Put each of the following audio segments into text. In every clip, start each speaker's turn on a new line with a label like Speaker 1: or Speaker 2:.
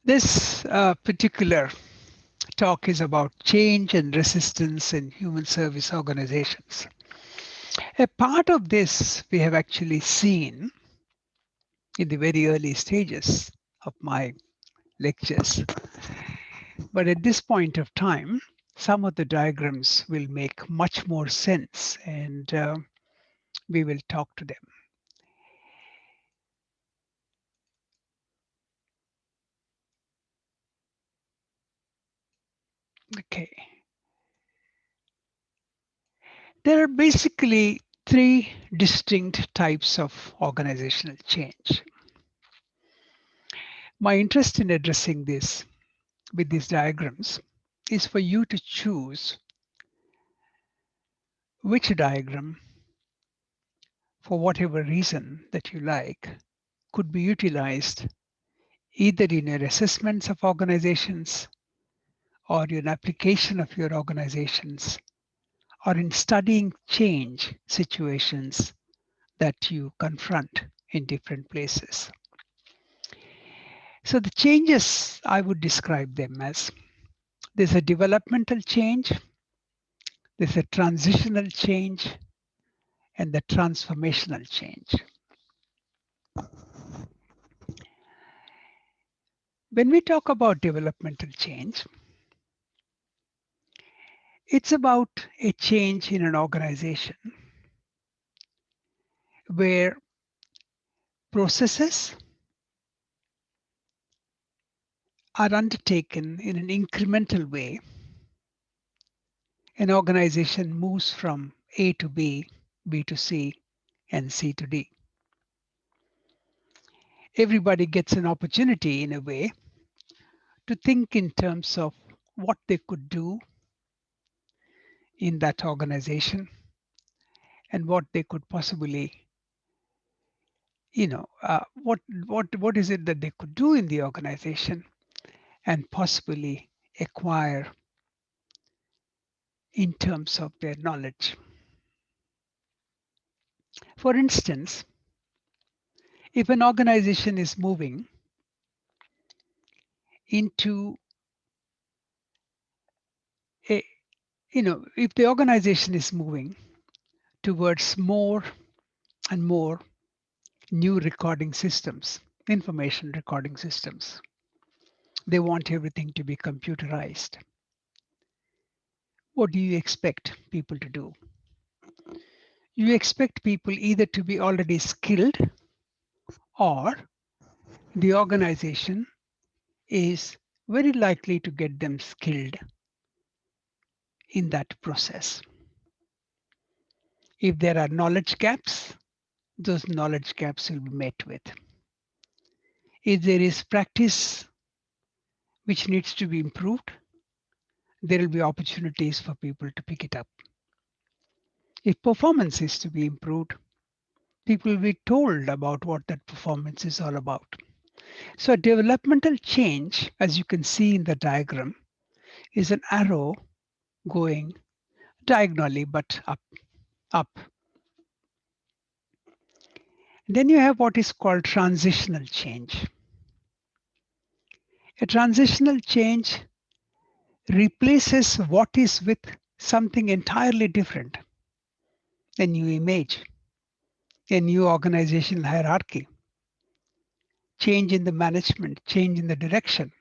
Speaker 1: This particular talk is about change and resistance in human service organizations. A part of this we have actually seen in the very early stages of my lectures. But at this point of time, some of the diagrams will make much more sense and we will talk to them. Okay. There are basically three distinct types of organizational change. My interest in addressing this with these diagrams is for you to choose which diagram, for whatever reason that you like, could be utilized either in your assessments of organizations or in application of your organizations or in studying change situations that you confront in different places. So the changes, I would describe them as there's a developmental change, there's a transitional change, and the transformational change. When we talk about developmental change, it's about a change in an organization where processes are undertaken in an incremental way. An organization moves from A to B, B to C, and C to D. Everybody gets an opportunity, in a way, to think in terms of what they could do in that organization and what they could possibly, what is it that they could do in the organization and possibly acquire in terms of their knowledge. For instance, if an organization is moving into a, if the organization is moving towards more and more new recording systems, information recording systems, they want everything to be computerized. What do you expect people to do? You expect people either to be already skilled or the organization is very likely to get them skilled in that process. If there are knowledge gaps, those knowledge gaps will be met with. If there is practice which needs to be improved, there will be opportunities for people to pick it up. If performance is to be improved, people will be told about what that performance is all about. So developmental change, as you can see in the diagram, is an arrow going diagonally but up, up. Then you have what is called transitional change. A transitional change replaces what is with something entirely different, a new image, a new organizational hierarchy, change in the management, change in the direction,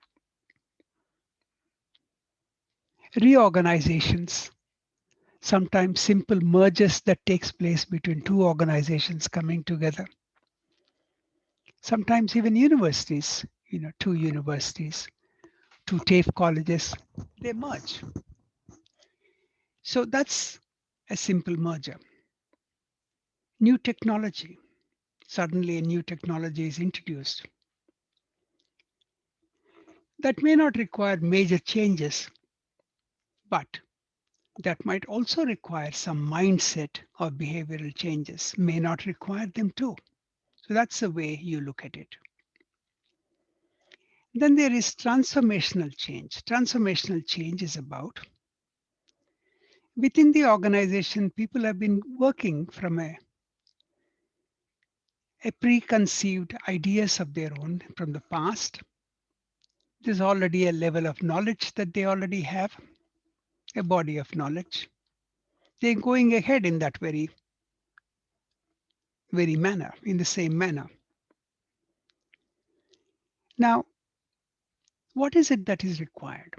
Speaker 1: reorganizations, sometimes simple mergers that takes place between two organizations coming together. Sometimes even universities, two universities, two TAFE colleges, they merge. So that's a simple merger. New technology. Suddenly a new technology is introduced. That may not require major changes, but that might also require some mindset or behavioral changes, may not require them too. So that's the way you look at it. Then there is transformational change. Transformational change is about within the organization, people have been working from a preconceived ideas of their own from the past. There's already a level of knowledge that they already have, a body of knowledge. They're going ahead in that very manner, in the same manner. Now, what is it that is required?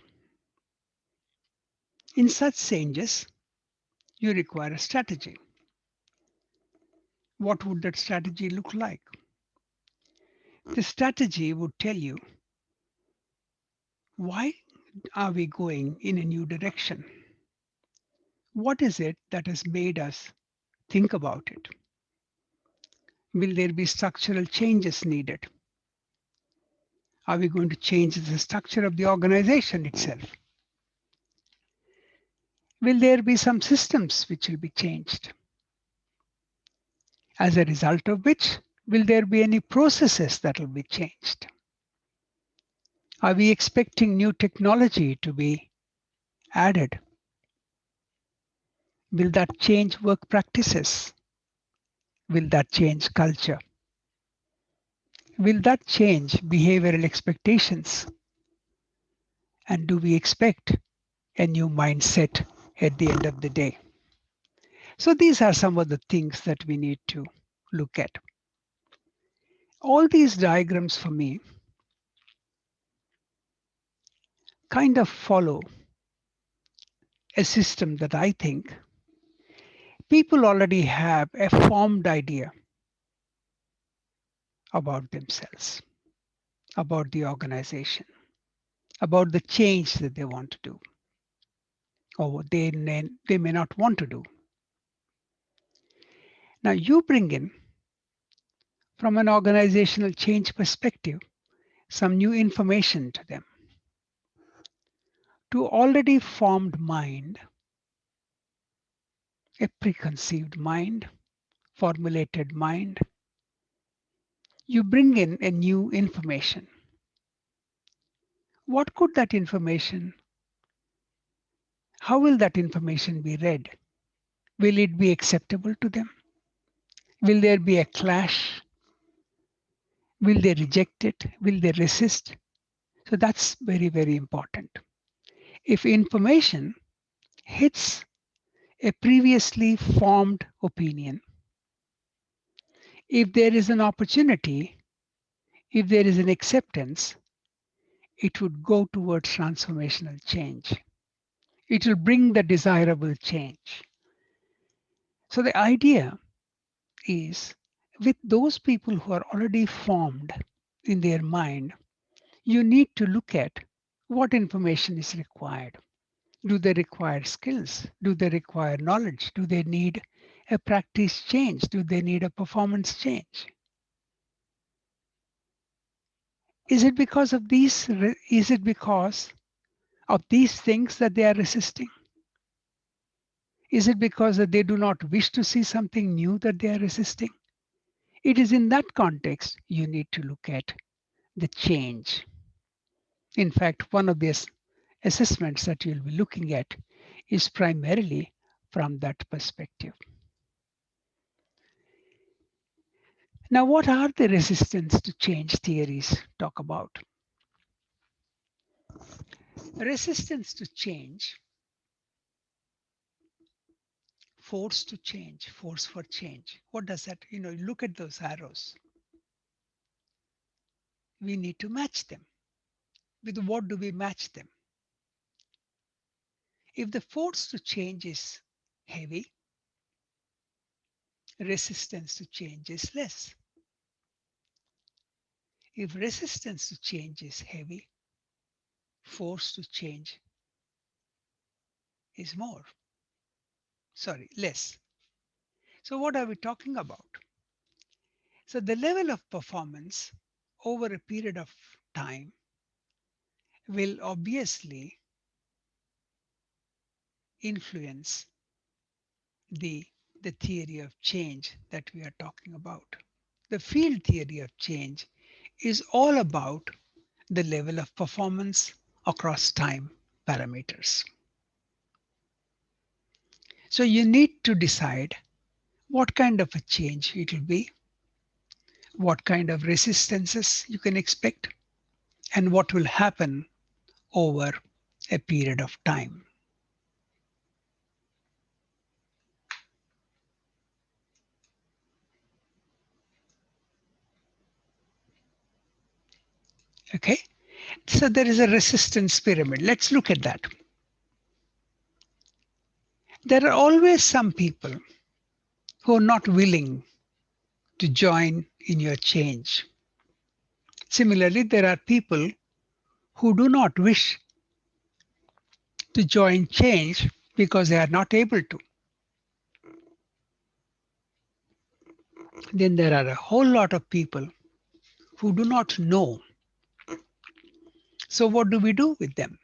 Speaker 1: In such changes, you require a strategy. What would that strategy look like? The strategy would tell you, why are we going in a new direction? What is it that has made us think about it? Will there be structural changes needed? Are we going to change the structure of the organization itself? Will there be some systems which will be changed? As a result of which, will there be any processes that will be changed? Are we expecting new technology to be added? Will that change work practices? Will that change culture? Will that change behavioral expectations? And do we expect a new mindset at the end of the day? So these are some of the things that we need to look at. All these diagrams for me kind of follow a system that I think people already have a formed idea about themselves, about the organization, about the change that they want to do, or what they may not want to do. Now you bring in, from an organizational change perspective, some new information to them. To already formed mind, a preconceived mind, formulated mind, you bring in a new information. What could that information, how will that information be read? Will it be acceptable to them? Will there be a clash? Will they reject it? Will they resist? So that's very, very important. If information hits a previously formed opinion, if there is an opportunity, if there is an acceptance, it would go towards transformational change. It will bring the desirable change. So the idea is, with those people who are already formed in their mind, you need to look at what information is required. Do they require skills? Do they require knowledge? Do they need a practice change? Do they need a performance change? Is it because of these? Is it because of these things that they are resisting? Is it because that they do not wish to see something new that they are resisting? It is in that context you need to look at the change. In fact, one of these assessments that you'll be looking at is primarily from that perspective. Now, what are the resistance to change theories talk about? Resistance to change, force to change, force for change. What does that, look at those arrows. We need to match them. With what do we match them? If the force to change is heavy, resistance to change is less. If resistance to change is heavy, force to change is less. So what are we talking about? So the level of performance over a period of time will obviously influence the theory of change that we are talking about. The field theory of change is all about the level of performance across time parameters. So you need to decide what kind of a change it will be, what kind of resistances you can expect, and what will happen over a period of time. Okay, so there is a resistance pyramid. Let's look at that. There are always some people who are not willing to join in your change. Similarly, there are people who do not wish to join change because they are not able to. Then there are a whole lot of people who do not know. So what do we do with them?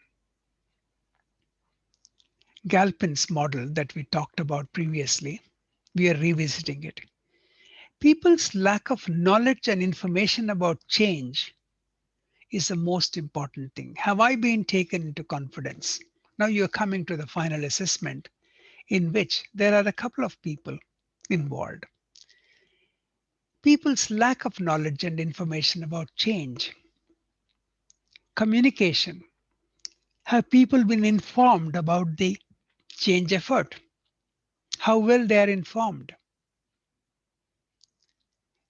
Speaker 1: Galpin's model that we talked about previously, we are revisiting it. People's lack of knowledge and information about change is the most important thing. Have I been taken into confidence? Now you're coming to the final assessment in which there are a couple of people involved. People's lack of knowledge and information about change. Communication. Have people been informed about the change effort? How well they are informed?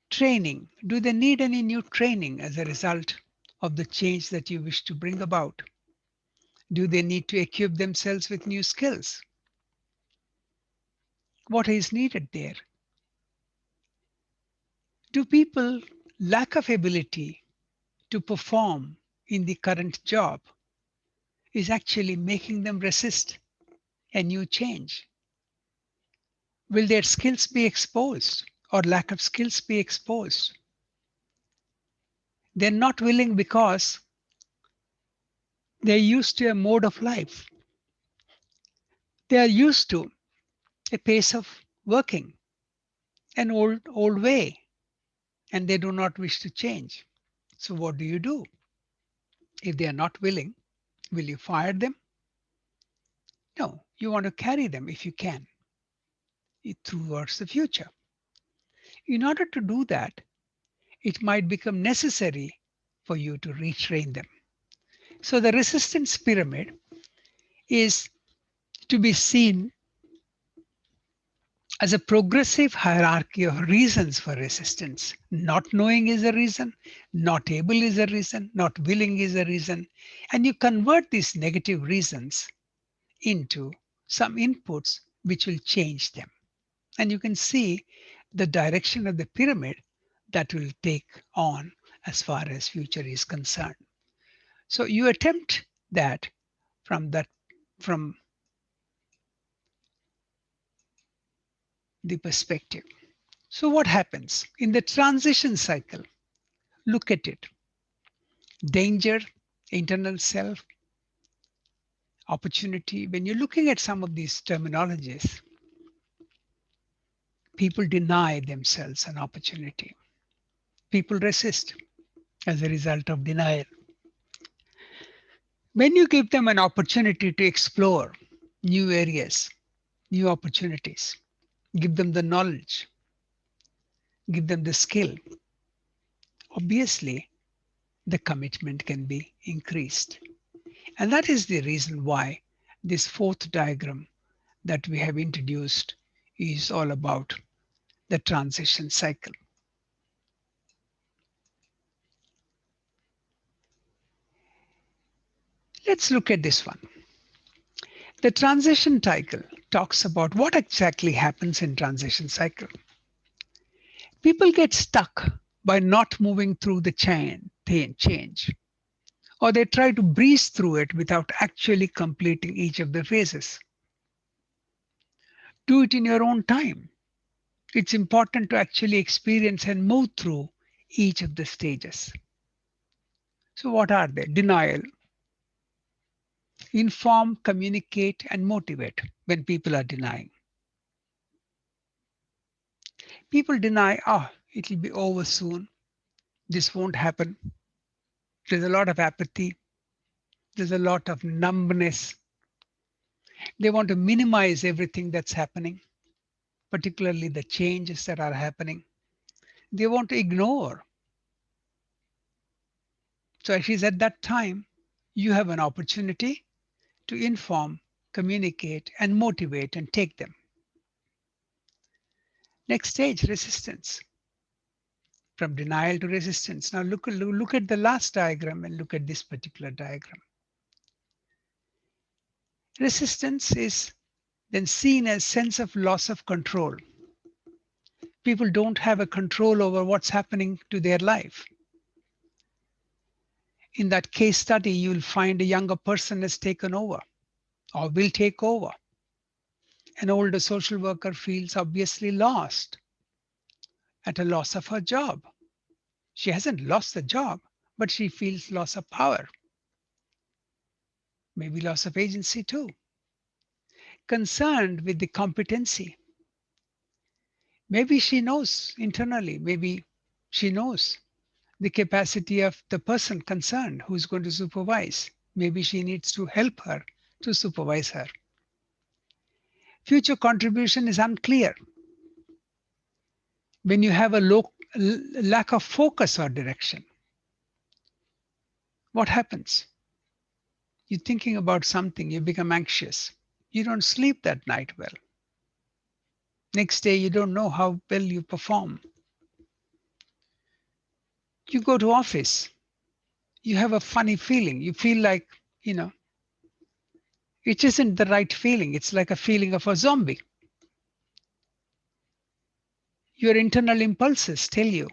Speaker 1: Training. Do they need any new training as a result of the change that you wish to bring about? Do they need to equip themselves with new skills? What is needed there? Do people lack of ability to perform in the current job is actually making them resist a new change? Will their skills be exposed or lack of skills be exposed? They're not willing because they're used to a mode of life. They are used to a pace of working, an old way, and they do not wish to change. So what do you do? If they are not willing, will you fire them? No, you want to carry them if you can towards the future. In order to do that, it might become necessary for you to retrain them. So the resistance pyramid is to be seen as a progressive hierarchy of reasons for resistance. Not knowing is a reason, not able is a reason, not willing is a reason. And you convert these negative reasons into some inputs which will change them. And you can see the direction of the pyramid that will take on as far as future is concerned. So you attempt that from the perspective. So what happens in the transition cycle? Look at it. Danger, internal self, opportunity. When you're looking at some of these terminologies, people deny themselves an opportunity. People resist as a result of denial. When you give them an opportunity to explore new areas, new opportunities, give them the knowledge, give them the skill, obviously the commitment can be increased. And that is the reason why this fourth diagram that we have introduced is all about the transition cycle. Let's look at this one. The transition cycle talks about what exactly happens in transition cycle. People get stuck by not moving through the change, or they try to breeze through it without actually completing each of the phases. Do it in your own time. It's important to actually experience and move through each of the stages. So what are they? Denial. Inform, communicate, and motivate when people are denying. People deny, it'll be over soon. This won't happen. There's a lot of apathy. There's a lot of numbness. They want to minimize everything that's happening, particularly the changes that are happening. They want to ignore So at least at that time, you have an opportunity to inform, communicate, and motivate and take them. Next stage, resistance. From denial to resistance. Now look at the last diagram and look at this particular diagram. Resistance is then seen as sense of loss of control. People don't have a control over what's happening to their life. In that case study, you'll find a younger person has taken over or will take over. An older social worker feels obviously lost, at a loss of her job. She hasn't lost the job, but she feels loss of power, maybe loss of agency too. Concerned with the competency. Maybe she knows internally, maybe she knows the capacity of the person concerned who's going to supervise. Maybe she needs to help her to supervise her. Future contribution is unclear. When you have a lack of focus or direction, what happens? You're thinking about something, you become anxious. You don't sleep that night well. Next day, you don't know how well you perform. You go to office, you have a funny feeling. You feel like, it isn't the right feeling. It's like a feeling of a zombie. Your internal impulses tell you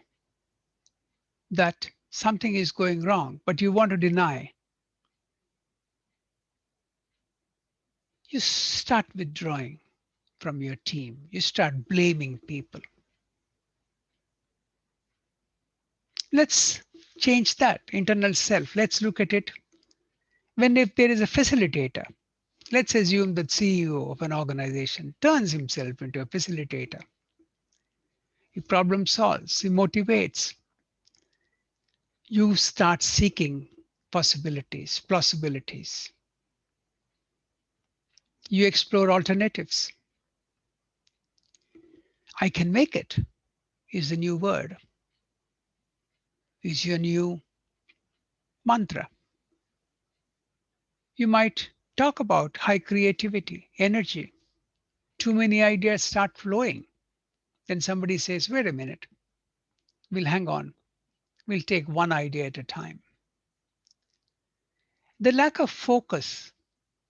Speaker 1: that something is going wrong, but you want to deny. You start withdrawing from your team. You start blaming people. Let's change that internal self. Let's look at it. If there is a facilitator, let's assume that CEO of an organization turns himself into a facilitator. He problem solves, he motivates. You start seeking possibilities, plausibilities. You explore alternatives. I can make it is the new word, is your new mantra. You might talk about high creativity, energy. Too many ideas start flowing. Then somebody says, wait a minute, we'll hang on. We'll take one idea at a time. The lack of focus,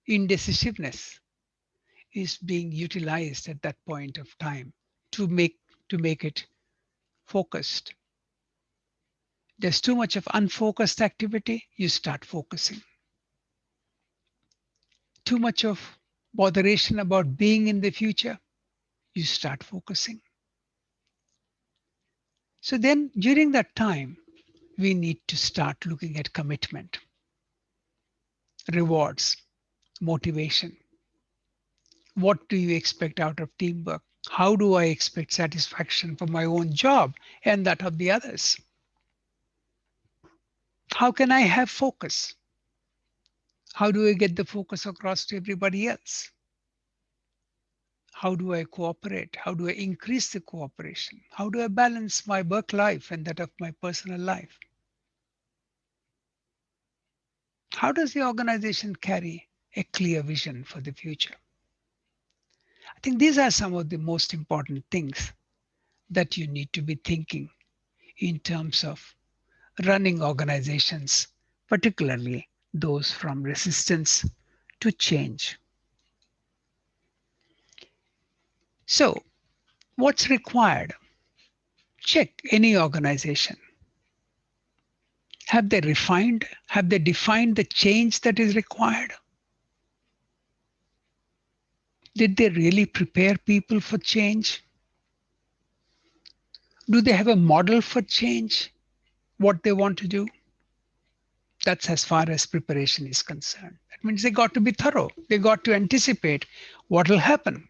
Speaker 1: indecisiveness is being utilized at that point of time to make it focused. There's too much of unfocused activity, you start focusing. Too much of botheration about being in the future, you start focusing. So then during that time, we need to start looking at commitment, rewards, motivation. What do you expect out of teamwork? How do I expect satisfaction from my own job and that of the others? How can I have focus? How do I get the focus across to everybody else? How do I cooperate? How do I increase the cooperation? How do I balance my work life and that of my personal life? How does the organization carry a clear vision for the future? I think these are some of the most important things that you need to be thinking in terms of running organizations, particularly those from resistance to change. So, what's required? Check any organization. Have they defined the change that is required? Did they really prepare people for change? Do they have a model for change? What they want to do? That's as far as preparation is concerned. That means they got to be thorough. They got to anticipate what will happen.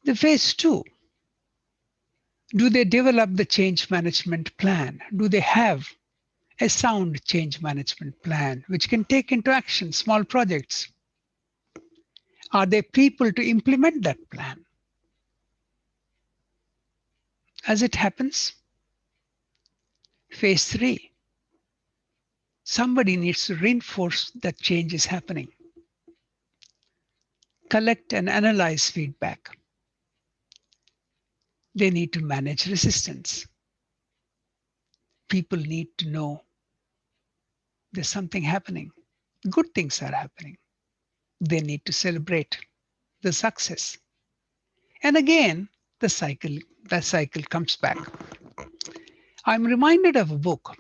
Speaker 1: The phase two, do they develop the change management plan? Do they have a sound change management plan which can take into action small projects? Are there people to implement that plan? As it happens, phase three, somebody needs to reinforce that change is happening. Collect and analyze feedback. They need to manage resistance. People need to know there's something happening. Good things are happening. They need to celebrate the success. And again, the cycle comes back. I'm reminded of a book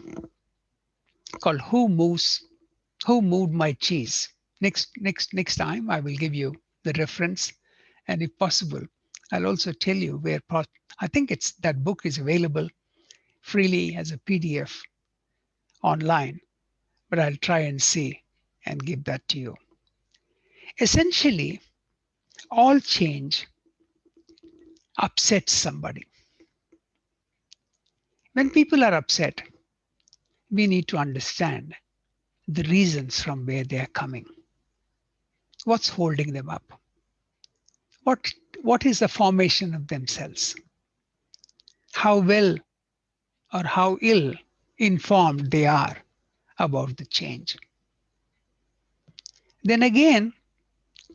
Speaker 1: called Who Moved My Cheese. Next time I will give you the reference, and if possible, I'll also tell you where I think it's that book is available freely as a PDF online, but I'll try and see and give that to you. Essentially, all change upsets somebody. When people are upset, we need to understand the reasons from where they are coming. What's holding them up? What, what is the formation of themselves? How well or how ill informed they are about the change. Then again,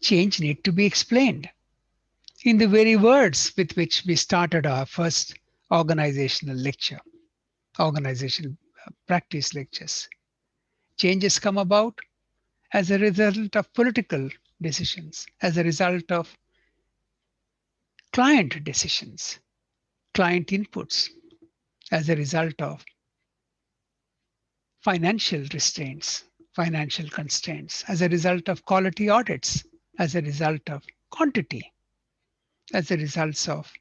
Speaker 1: change needs to be explained in the very words with which we started our first organizational practice lectures. Changes come about as a result of political decisions, as a result of client decisions, client inputs, as a result of financial restraints, financial constraints, as a result of quality audits, as a result of quantity, as a result of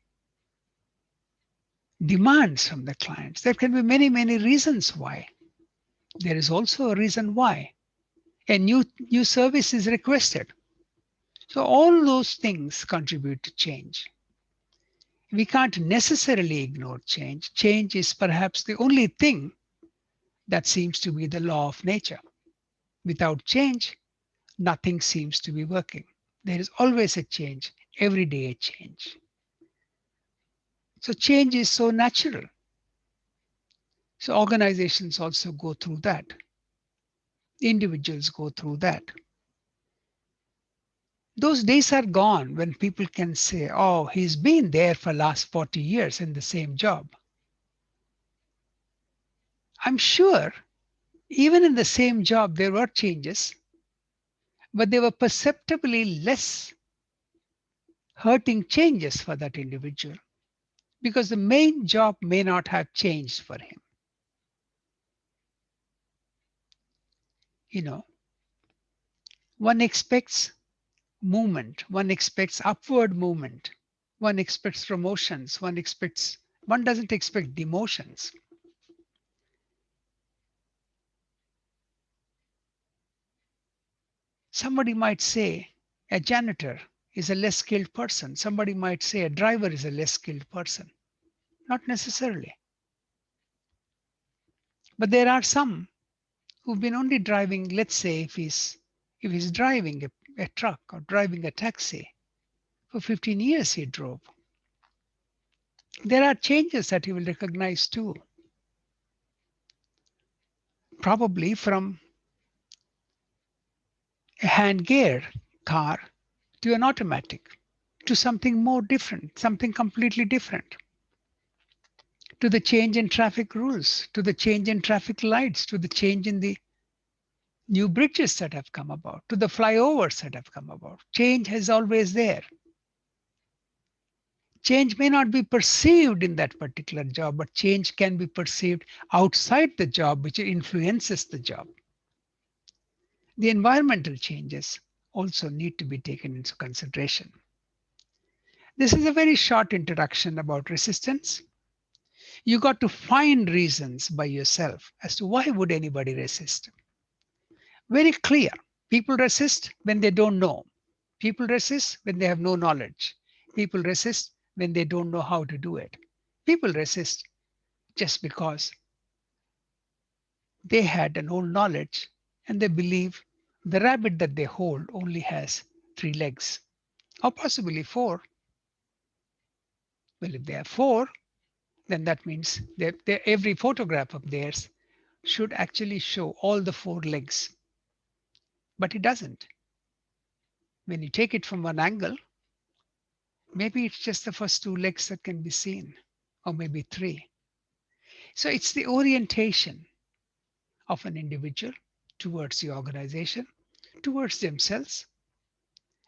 Speaker 1: demands from the clients. There can be many, many reasons why. There is also a reason why a new service is requested. So all those things contribute to change. We can't necessarily ignore change. Change is perhaps the only thing that seems to be the law of nature. Without change, nothing seems to be working. There is always a change, every day a change. So change is so natural. So organizations also go through that. Individuals go through that. Those days are gone when people can say, oh, he's been there for the last 40 years in the same job. I'm sure even in the same job, there were changes, but they were perceptibly less hurting changes for that individual because the main job may not have changed for him. You know, one expects movement, one expects upward movement, one expects promotions, one doesn't expect demotions. Somebody might say a janitor is a less skilled person. Somebody might say a driver is a less skilled person. Not necessarily. But there are some who've been only driving, let's say if he's driving a truck or driving a taxi, for 15 years he drove. There are changes that he will recognize too. Probably from a hand gear car to an automatic, to something more different, something completely different, to the change in traffic rules, to the change in traffic lights, to the change in the new bridges that have come about, to the flyovers that have come about. Change is always there. Change may not be perceived in that particular job, but change can be perceived outside the job, which influences the job. The environmental changes also need to be taken into consideration. This is a very short introduction about resistance. You got to find reasons by yourself as to why would anybody resist. Very clear. People resist when they don't know. People resist when they have no knowledge. People resist when they don't know how to do it. People resist just because they had an old knowledge and they believe the rabbit that they hold only has 3 legs, or possibly 4. Well, if they have 4, then that means that every photograph of theirs should actually show all the four legs, but it doesn't. When you take it from one angle, maybe it's just the first two legs that can be seen, or maybe three. So it's the orientation of an individual towards the organization, towards themselves,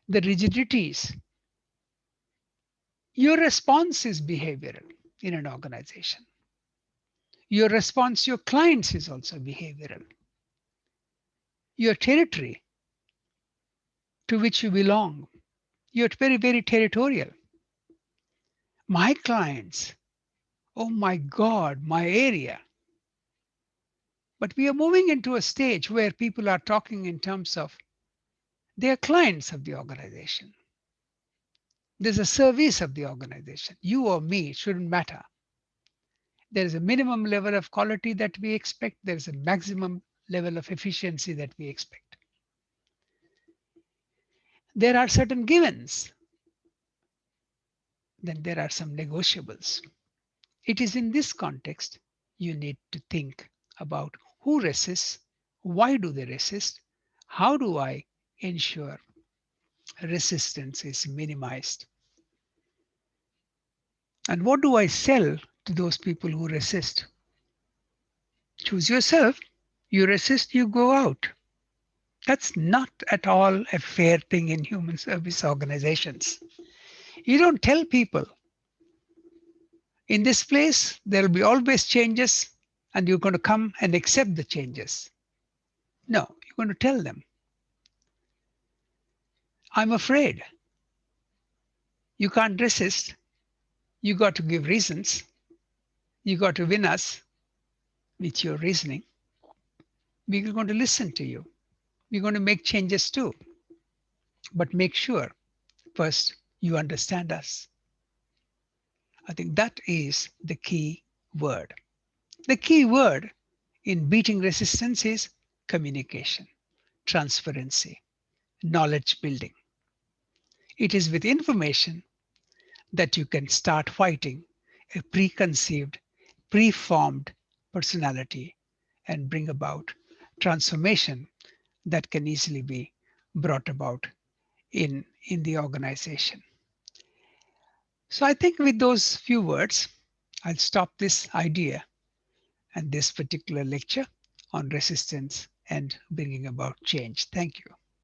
Speaker 1: the rigidities. Your response is behavioral in an organization. Your response to your clients is also behavioral. Your territory to which you belong, you're very, very territorial. My clients, oh my God, my area. But we are moving into a stage where people are talking in terms of they are clients of the organization. There's a service of the organization. You or me, it shouldn't matter. There is a minimum level of quality that we expect. There's a maximum level of efficiency that we expect. There are certain givens. Then there are some negotiables. It is in this context you need to think about who resists, why do they resist, how do I ensure resistance is minimized, and what do I sell to those people who resist. Choose yourself. You resist, you go out. That's not at all a fair thing in human service organizations. You don't tell people, in this place, there will be always changes, and you're going to come and accept the changes. No, you're going to tell them, I'm afraid. You can't resist. You got to give reasons. You got to win us with your reasoning. We're going to listen to you. We're going to make changes too. But make sure first you understand us. I think that is the key word. The key word in beating resistance is communication, transparency, knowledge building. It is with information that you can start fighting a preconceived, preformed personality and bring about transformation that can easily be brought about in the organization. So I think with those few words, I'll stop this idea and this particular lecture on resistance and bringing about change. Thank you.